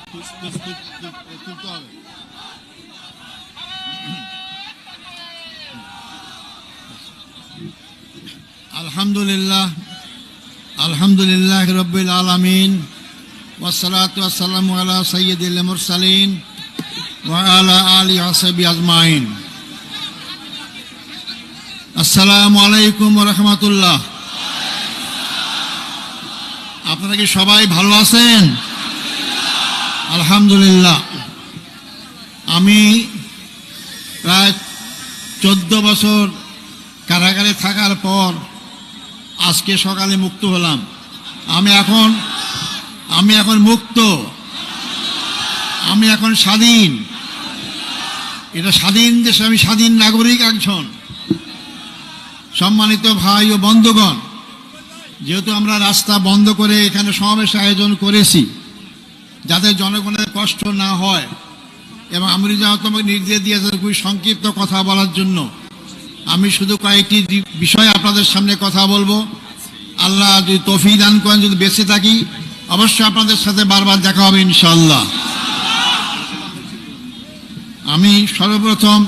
আলহামদুলিল্লাহ রাব্বিল আলামিন ওয়াসসালাতু ওয়াসসালামু আলা সাইয়্যিদিল মুরসালিন ওয়া আলা আলিহি ওয়া সাহবিহি আজমাইন। আসসালামু আলাইকুম ওয়া রাহমাতুল্লাহ। আপনারা কি সবাই ভালো আছেন? আলহামদুলিল্লাহ। আমি প্রায় 14 বছর কারাগারে থাকার পর আজকে সকালে মুক্ত হলাম। আমি এখন মুক্ত, আমি এখন স্বাধীন। এটা স্বাধীন দেশে আমি স্বাধীন নাগরিক একজন। সম্মানিত ভাই ও বন্ধুগণ, যেহেতু আমরা রাস্তা বন্ধ করে এখানে সমাবেশ আয়োজন করেছি যাতে জনগণের কষ্ট না হয়, এবং আমি যেহেতু আমাকে নির্দেশ দিয়েছে খুবই সংক্ষিপ্ত কথা বলার জন্য, আমি শুধু কয়েকটি বিষয় আপনাদের সামনে কথা বলবো। আল্লাহ যদি তৌফিক দান করেন, যদি বেঁচে থাকি অবশ্যই আপনাদের সাথে বারবার দেখা হবে ইনশাআল্লাহ। আমি সর্বপ্রথম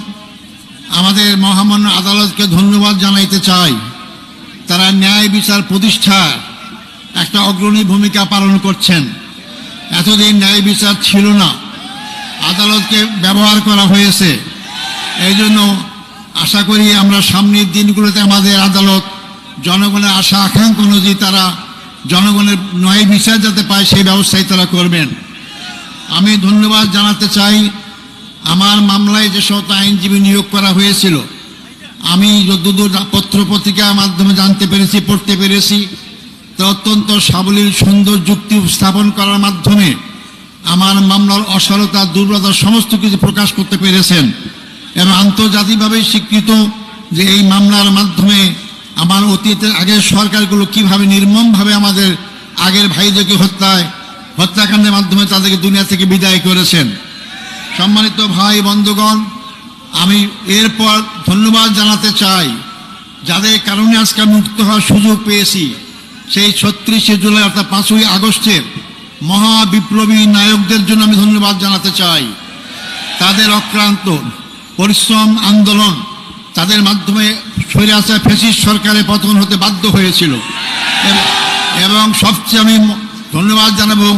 আমাদের মহামান্য আদালতকে ধন্যবাদ জানাইতে চাই। তারা ন্যায় বিচার প্রতিষ্ঠার একটা অগ্রণী ভূমিকা পালন করছেন। এতদিন ন্যায় বিচার ছিল না, আদালতকে ব্যবহার করা হয়েছে। এই জন্য আশা করি আমরা সামনের দিনগুলোতে আমাদের আদালত জনগণের আশা আকাঙ্ক্ষা অনুযায়ী তারা জনগণের ন্যায় বিচার যাতে পায় সেই ব্যবস্থাই তারা করবেন। আমি ধন্যবাদ জানাতে চাই আমার মামলায় যে সমস্ত আইনজীবী নিয়োগ করা হয়েছিল, আমি যতদূর পত্র পত্রিকার মাধ্যমে জানতে পেরেছি, পড়তে পেরেছি, তা অত্যন্ত সাবলীল সুন্দর যুক্তি উপস্থাপন করার মাধ্যমে আমার মামলার অসারতা, দুর্বলতা সমস্ত কিছু প্রকাশ করতে পেরেছেন। এবং আন্তর্জাতিকভাবে স্বীকৃত যে এই মামলার মাধ্যমে আমার অতীতের আগের সরকারগুলো কিভাবে নির্মমভাবে আমাদের আগের ভাইদেরকে হত্যাকাণ্ডের মাধ্যমে তাদেরকে দুনিয়া থেকে বিদায় করেছেন। সম্মানিত ভাই বন্ধুগণ, আমি এরপর ধন্যবাদ জানাতে চাই যাদের কারণে আজকে মুক্ত হওয়ার সুযোগ পেয়েছি। সেই 36শে জুলাই অর্থাৎ 5ই আগস্টের মহা বিপ্লবী নায়কদের জন্য আমি ধন্যবাদ জানাতে চাই। তাদের অক্লান্ত পরিশ্রম, আন্দোলন, তাদের মাধ্যমে স্বৈরাচার ফ্যাসিস্ট সরকারের পতন হতে বাধ্য হয়েছিল। এবং সবচেয়ে আমি ধন্যবাদ জানাবো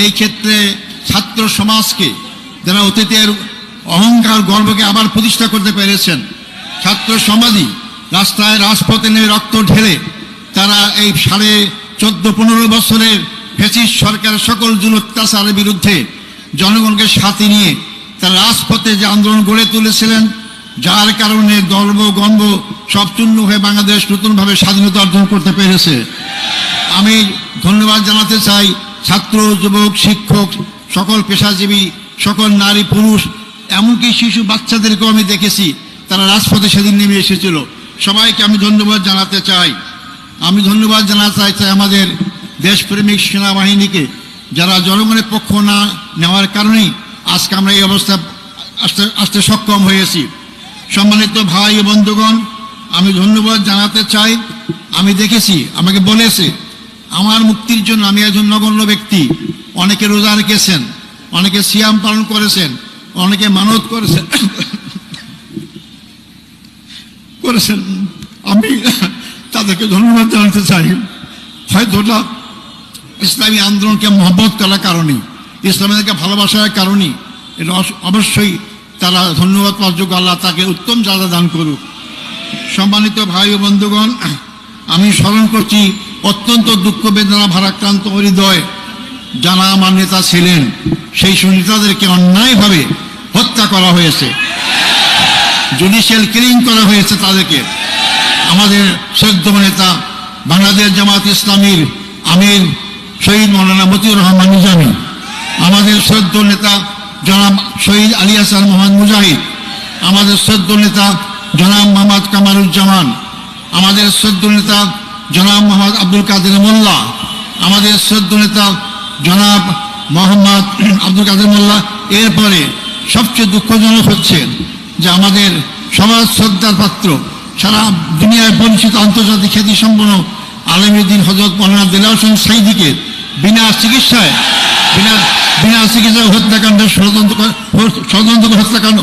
এই ক্ষেত্রে ছাত্র সমাজকে, যারা অতীতের অহংকার গর্বকে আবার প্রতিষ্ঠা করতে পেরেছেন। ছাত্র সমাজই রাস্তায় রাজপথে নেমে রক্ত ঢেলে তারা এই 14.5 বছরের ফ্যাসিস্ট সরকারের সকল জুলুম অত্যাচারের বিরুদ্ধে জনগণকে সাথে নিয়ে তারা রাজপথে যে আন্দোলন গড়ে তুলেছিলেন, যার কারণে গর্ব গর্ব সব চূর্ণ হয়ে বাংলাদেশ নতুনভাবে স্বাধীনতা অর্জন করতে পেরেছে। আমি ধন্যবাদ জানাতে চাই ছাত্র, যুবক, শিক্ষক, সকল পেশাজীবী, সকল নারী পুরুষ, এমনকি শিশু বাচ্চাদেরকেও আমি দেখেছি তারা রাজপথে সেদিন নেমে এসেছিল। সবাইকে আমি ধন্যবাদ জানাতে চাই। আমি ধন্যবাদ জানাতে চাই আমাদের দেশপ্রেমিক সেনাবাহিনীকে, যারা জনগণের পক্ষ না নেওয়ার কারণেই আজকে আমরা এই অবস্থা আসতে সক্ষম হয়েছি। সম্মানিত ভাই ও বন্ধুগণ, আমি ধন্যবাদ জানাতে চাই। আমি দেখেছি, আমাকে বলেছে আমার মুক্তির জন্য আমি একজন নগণ্য ব্যক্তি, অনেকে রোজা রেখেছেন, অনেকে সিয়াম পালন করেছেন, অনেকে মানত করেছেন। আমি তাদেরকে ধন্যবাদ জানাতে চাই। হয়তো ইসলামী আন্দোলনকে মহব্বত করার কারণে, ইসলামীকে ভালোবাসার কারণে এটা অবশ্যই তারা ধন্যবাদ পাওয়ার যোগ্য। আল্লাহ তাকে উত্তম জাযা দান করুক। সম্মানিত ভাই ও বন্ধুগণ, আমি স্মরণ করছি অত্যন্ত দুঃখ বেদনা ভারাক্রান্ত হৃদয় যারা আমার নেতা ছিলেন, সেই সব নেতাদেরকে অন্যায়ভাবে হত্যা করা হয়েছে, জুডিশিয়াল কিলিং করা হয়েছে তাদেরকে। আমাদের শ্রদ্ধ নেতা বাংলাদেশ জামাত ইসলামীর আমির শহীদ মৌলানা মতিউর রহমান নিজামী, আমাদের শ্রদ্ধ নেতা জনাব শহীদ আলী হাসান মোহাম্মদ মুজাহিদ, আমাদের শ্রদ্ধ নেতা জনাব মোহাম্মদ কামারুজ্জামান, আমাদের শ্রদ্ধ নেতা জনাব মোহাম্মদ আব্দুল কাদের মোল্লা, আমাদের শ্রদ্ধ নেতা জনাব মোহাম্মদ আব্দুল কাদের মোল্লা। এরপরে সবচেয়ে দুঃখজনক হচ্ছে যে আমাদের সমাজ শ্রদ্ধার পাত্র, সারা দুনিয়ায় পরিচিত আন্তর্জাতিক খ্যাতিসম্পন্ন আলেমুদ্দিন হযরত মওলানা দেলাওয়ার হোসেন সাঈদীকে বিনা চিকিৎসায়, বিনা চিকিৎসায় হত্যাকাণ্ডের ষড়যন্ত্র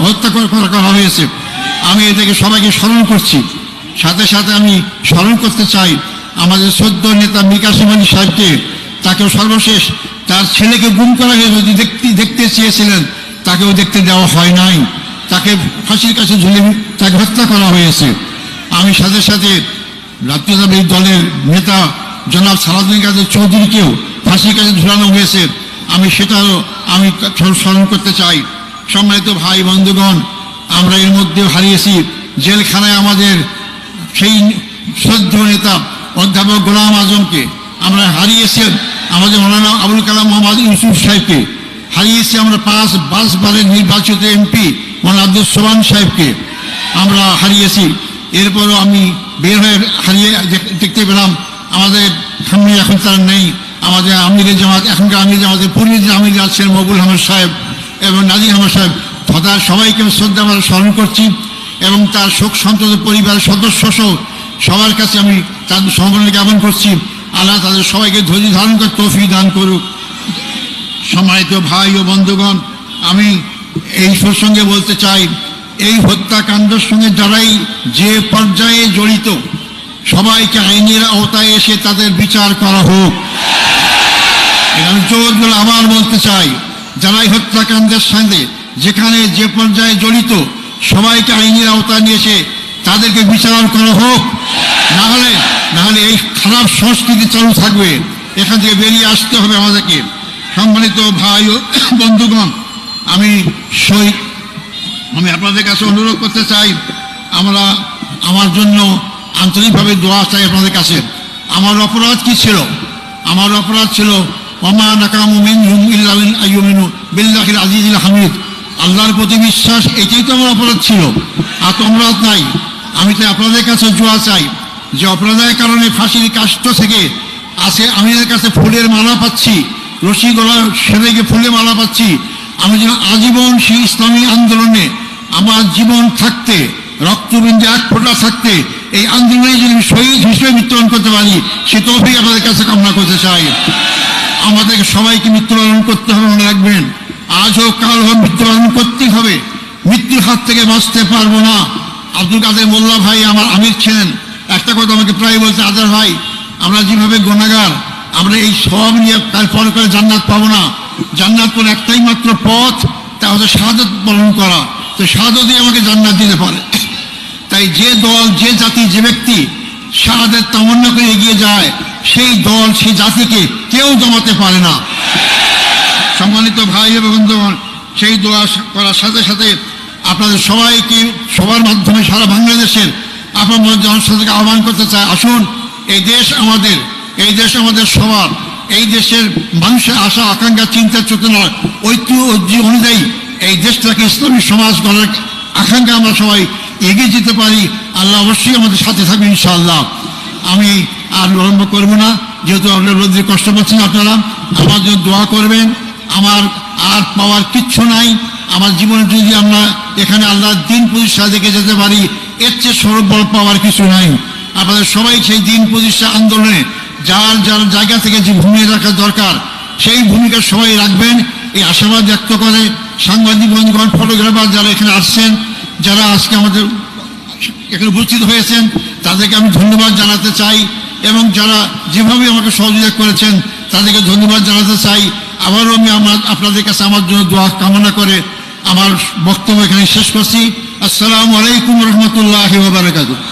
হত্যা করা হয়েছে। আমি এটাকে সবাইকে স্মরণ করছি। সাথে সাথে আমি স্মরণ করতে চাই আমাদের সদ্য নেতা মিকা শিমানি সাহেবকে। তাকেও সর্বশেষ তার ছেলেকে গুম করা হয়ে যদি দেখতে চেয়েছিলেন, তাকেও দেখতে দেওয়া হয় নাই, তাকে ফাঁসির কাছে ঝুলে তাকে হত্যা করা হয়েছে। আমি সাথে সাথে জাতীয়তাবাদী দলের নেতা জনাব সালাউদ্দিন কাদের চৌধুরীকেও ফাঁসির কাছে ঝুলানো হয়েছে, আমি সেটাও আমি স্মরণ করতে চাই। সম্মানিত ভাই বন্ধুগণ, আমরা এর মধ্যে হারিয়েছি জেলখানায় আমাদের সেই শ্রদ্ধেয় নেতা অধ্যাপক গোলাম আজমকে, আমরা হারিয়েছি আমাদের মৌলানা আবুল কালাম মোহাম্মদ ইউসুফ সাহেবকে, হারিয়েছি আমরা 5 বারের নির্বাচিত এমপি মৌলানা আব্দুল সোবান সাহেবকে আমরা হারিয়েছি। এরপরও আমি বের হয়ে হারিয়ে দেখতে পেলাম আমাদের সামনে এখন তারা নেই। আমাদের আমিরের জামাত, এখনকার আমির জামাতের পূর্বের যে আমির আছেন মকবুল আহমদ সাহেব এবং নাজির আহমদ সাহেব, তার সবাইকে শ্রদ্ধা আমরা স্মরণ করছি এবং তার শোক সন্তপ্ত পরিবারের সদস্য সহ সবার কাছে আমি তাদের সমবেদনা জ্ঞাপন করছি। আল্লাহ তাদের সবাইকে ধৈর্য ধারণ করে তৌফিক দান করুক। সম্মানিত ভাই ও বন্ধুগণ, আমি এই প্রসঙ্গে বলতে চাই, এই হত্যাকাণ্ডের সঙ্গে যারাই যে পর্যায়ে জড়িত সবাইকে আইনের আওতায় এসে তাদের বিচার করা হোক। আমি জোর করে আবার বলতে চাই, যারাই হত্যাকাণ্ডের সঙ্গে যেখানে যে পর্যায়ে জড়িত সবাইকে আইনের আওতায় নিয়ে এসে তাদেরকে বিচার করা হোক। না হলে এই খারাপ সংস্কৃতি চালু থাকবে, এখান থেকে বেরিয়ে আসতে হবে আমাদেরকে। সম্মানিত ভাই ও বন্ধুগণ, আমি আপনাদের কাছে অনুরোধ করতে চাই, আমার জন্য আন্তরিকভাবে দোয়া চাই আপনাদের কাছে। আমার অপরাধ কি ছিল? আমার অপরাধ ছিল ওমা নাকামু মিনহুম ইল্লা আন ইউমিনু বিল্লাহিল আজিজিল হামিদ, আল্লাহর প্রতি বিশ্বাস, এটাই তো আমার অপরাধ ছিল, আর তো অপরাধ নাই। আমি তো আপনাদের কাছে দোয়া চাই যে অপরাধের কারণে ফাঁসির কাষ্ঠ থেকে আছে আমাদের কাছে ফুলের মালা পাচ্ছি, রশি গলা সেরে গিয়ে ফুলের মালা পাচ্ছি, আমি যেন আজীবন সেই ইসলামী আন্দোলনে আমার জীবন থাকতে, রক্তবিন্দু এক ফোঁটা থাকতে এই আন্দোলনে যদি শহীদ হিসেবে মৃত্যুবরণ করতে পারি, সে তৌফিক আপনাদের কাছে কামনা করতে চাই। আমাদেরকে সবাইকে মৃত্যুবরণ করতে হবে, মনে রাখবেন, আজ হোক কাল হোক মৃত্যুবরণ করতেই হবে, মৃত্যুর হাত থেকে বাঁচতে পারবো না। আব্দুল কাদের মোল্লা ভাই আমার আমির ছিলেন, একটা কথা আমাকে প্রায় বলছে, আজার ভাই আমরা যেভাবে গুনাহগার, আমরা এই সব নিয়ে পরে করে জান্নাত পাবো না। জান্নাত কোন একটাই মাত্র পথ, তা হচ্ছে শাহাদাত বরণ করা, তো শাহাদাতই আমাকে জান্নাত দিতে পারে। তাই যে দল, যে জাতি, যে ব্যক্তি শাহাদাত তামান্না করে এগিয়ে যায়, সেই দল, সেই জাতিকে কেউ জমাতে পারে না। সম্মানিত ভাই এবং বন্ধুগণ, সেই দোয়া করার সাথে সাথে আপনাদের সবাইকে সবার মাধ্যমে সারা বাংলাদেশের আপনার জনসাধারণকে আহ্বান করতে চাই, আসুন, এই দেশ আমাদের, এই দেশ আমাদের সবার, এই দেশের মানুষের আশা আকাঙ্ক্ষা চিন্তা চেতনা ঐতিহ্য অনুযায়ী এই দেশটাকে ইসলামী সমাজ গড়ার আকাঙ্ক্ষা আমরা সবাই এগিয়ে যেতে পারি। আল্লাহ অবশ্যই আমাদের সাথে থাকবেন ইনশাআল্লাহ। আমি আর বিলম্ব করবো না, যেহেতু আপনার রোদ্রে কষ্ট পাচ্ছেন, আপনারা আমার জন্য দোয়া করবেন। আমার আর পাওয়ার কিচ্ছু নাই, আমার জীবনে যদি আমরা এখানে আল্লাহর দিন প্রতিষ্ঠা দেখে যেতে পারি, এর চেয়ে সৌরভ বল পাওয়ার কিছু নাই। আপনাদের সবাই সেই দিন প্রতিষ্ঠা আন্দোলনে যার যার জায়গা থেকে যে ভূমিকা রাখা দরকার, সেই ভূমিকা সবাই রাখবেন, এই আশাবাদ ব্যক্ত করে সাংবাদিক বন্ধুগণ, ফটোগ্রাফার যারা এখানে আসছেন, যারা আজকে আমাদের এখানে উপস্থিত হয়েছেন, তাদেরকে আমি ধন্যবাদ জানাতে চাই এবং যারা যেভাবে আমাকে সহযোগিতা করেছেন তাদেরকে ধন্যবাদ জানাতে চাই। আবারও আমি আপনাদের কাছে আমার জন্য দোয়া কামনা করে আমার বক্তব্য এখানে শেষ করছি। আসসালামু আলাইকুম রহমতুল্লাহি ওয়া বারাকাতুহু।